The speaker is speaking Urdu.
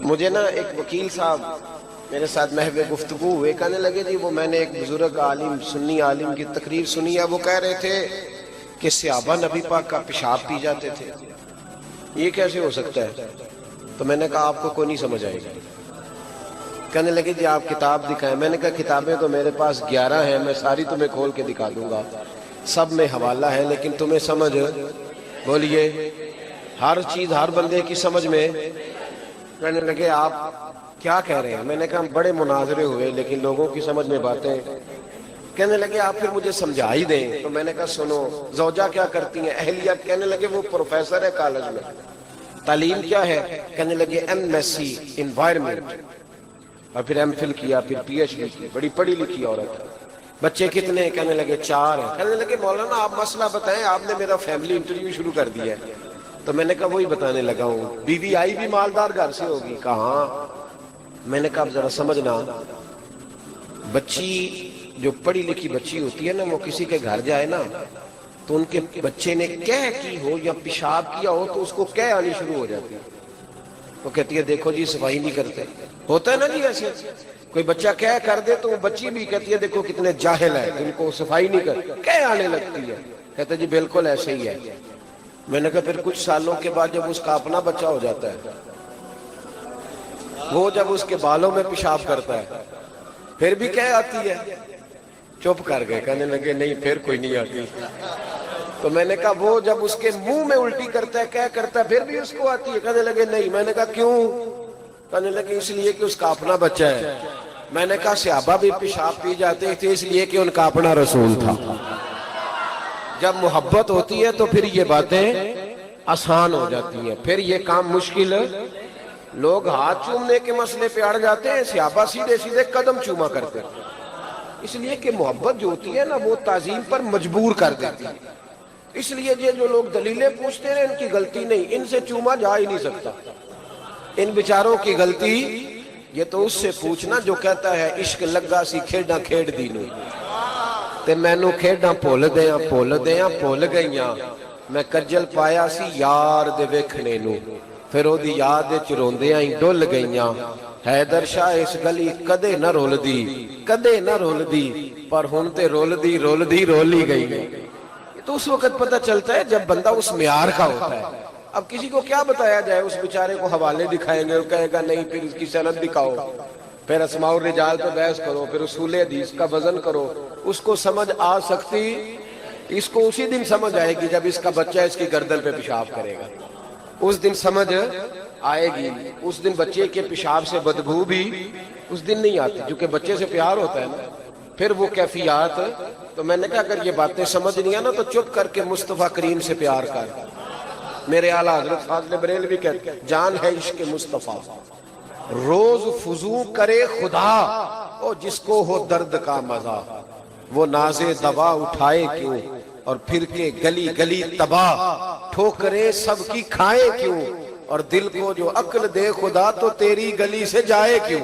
مجھے نا ایک وکیل صاحب میرے ساتھ محو گفتگو ہوئے، کہنے لگے جی وہ میں نے ایک بزرگ عالم سنی عالم کی تقریر سنی ہے، وہ کہہ رہے تھے کہ صحابہ نبی پاک کا پیشاب پی جاتے تھے، یہ کیسے ہو سکتا ہے؟ تو میں نے کہا آپ کو کوئی نہیں سمجھ آئے گا۔ کہنے لگے جی آپ کتاب دکھائیں۔ میں نے کہا کتابیں تو میرے پاس 11 ہیں، میں ساری تمہیں کھول کے دکھا دوں گا، سب میں حوالہ ہے، لیکن تمہیں سمجھ بولیے ہر چیز ہر بندے کی سمجھ میں۔ کہنے لگے آپ کیا کہہ رہے ہیں؟ میں نے کہا بڑے مناظرے ہوئے لیکن لوگوں کی سمجھ میں باتیں۔ کہنے لگے آپ پھر مجھے سمجھا ہی دیں۔ تو میں نے کہا سنو، زوجہ کیا کرتی ہیں؟ اہلیہ۔ کہنے لگے وہ پروفیسر ہے کالج میں۔ تعلیم کیا ہے؟ کہنے لگے MSc انوائرمنٹ، اور پھر M.Phil کیا، پھر PhD کی، بڑی پڑھی لکھی عورت ہے۔ بچے کتنے ہیں؟ کہنے لگے 4 ہیں۔ کہنے لگے مولانا آپ مسئلہ بتائیں، آپ نے میرا فیملی انٹرویو شروع کر دیا ہے۔ تو میں نے کہا وہی بتانے لگا ہوں، بیوی آئی بھی مالدار گھر سے ہوگی؟ کہاں؟ میں نے کہا اب ذرا سمجھنا، بچی جو پڑھی لکھی بچی ہوتی ہے نا، وہ کسی کے گھر جائے نا تو ان کے بچے نے کہہ کی ہو یا پیشاب کیا ہو تو اس کو کہہ آنی شروع ہو جاتی ہے۔ وہ کہتی ہے دیکھو جی صفائی نہیں کرتے، ہوتا ہے نا جی ایسے، کوئی بچہ کہہ کر دے تو وہ بچی بھی کہتی ہے دیکھو کتنے جاہل ہے، جن کو صفائی نہیں کرتے، کہہ آنے لگتی ہے۔ کہتے جی بالکل ایسے ہی ہے۔ میں نے کہا پھر کچھ سالوں کے بعد جب اس کا اپنا بچہ ہو جاتا ہے، وہ جب اس کے بالوں میں پیشاب کرتا ہے پھر بھی کہہ آتی ہے؟ چپ کر گئے، کہنے لگے نہیں پھر کوئی نہیں آتی۔ تو میں نے کہا وہ جب اس کے منہ میں الٹی کرتا ہے کہہ کرتا ہے پھر بھی اس کو آتی ہے؟ کہنے لگے نہیں۔ میں نے کہا کیوں؟ کہنے لگے اس لیے کہ اس کا اپنا بچہ ہے۔ میں نے کہا صحابہ بھی پیشاب پی جاتے تھے اس لیے کہ ان کا اپنا رسول تھا۔ جب محبت ہوتی ہے تو پھر یہ باتیں آسان ہو جاتی ہیں، پھر یہ کام مشکل۔ لوگ ہاتھ چومنے کے مسئلے پہ اڑ جاتے ہیں، صحابہ سیدھے سیدھے قدم چوما کرتے ہیں، اس لیے کہ محبت جو ہوتی ہے نا وہ تعظیم پر مجبور کر دیتی ہے۔ اس لیے یہ جو لوگ دلیلیں پوچھتے ہیں ان کی غلطی نہیں، ان سے چوما جا ہی نہیں سکتا، ان بیچاروں کی غلطی یہ تو اس سے پوچھنا جو کہتا ہے عشق لگا سی کھیڈاں کھیڈ دی نوں تے مینوں کھیڈاں بھول گئیاں، میں کرجل پایا سی یار دے ویکھنے نوں، پھر او دی یاد وچ روندیاں ہی ڈل گئیاں، حیدر شاہ اس گلی کدے نہ رولدی پر ہن تے رولدی رولی گئی۔ تو اس وقت پتہ چلتا ہے جب بندہ اس معیار کا ہوتا ہے۔ اب کسی کو کیا بتایا جائے، اس بیچارے کو حوالے دکھائیں گے، وہ کہے گا نہیں پھر اس کی سند دکھاؤ، پھر اسماء الرجال پہ بحث کرو، پھر اصول حدیث کا وزن کرو۔ اس کو سمجھ آ سکتی، اس کو اسی دن سمجھ آئے گی جب اس کا بچہ اس کی گردن پہ پیشاب کرے گا، اس دن سمجھ آئے گی۔ اس دن بچے کے پیشاب سے بدبو بھی اس دن نہیں آتی، کیونکہ بچے سے پیار ہوتا ہے نا، پھر وہ کیفیات۔ تو میں نے کہا اگر یہ باتیں سمجھ نہیں آنا تو چپ کر کے مصطفیٰ کریم سے پیار کر۔ میرے اعلیٰ حضرت فاضل بریلوی کہتے ہیں جان ہے عشق مصطفیٰ روز فضو کرے خدا، او جس کو ہو درد کا مزہ، وہ ناز دوا اٹھائے کیوں اور پھر کے گلی گلی تباہ، ٹھوکریں سب کی کھائے کیوں اور دل کو جو عقل دے خدا تو تیری گلی سے جائے کیوں۔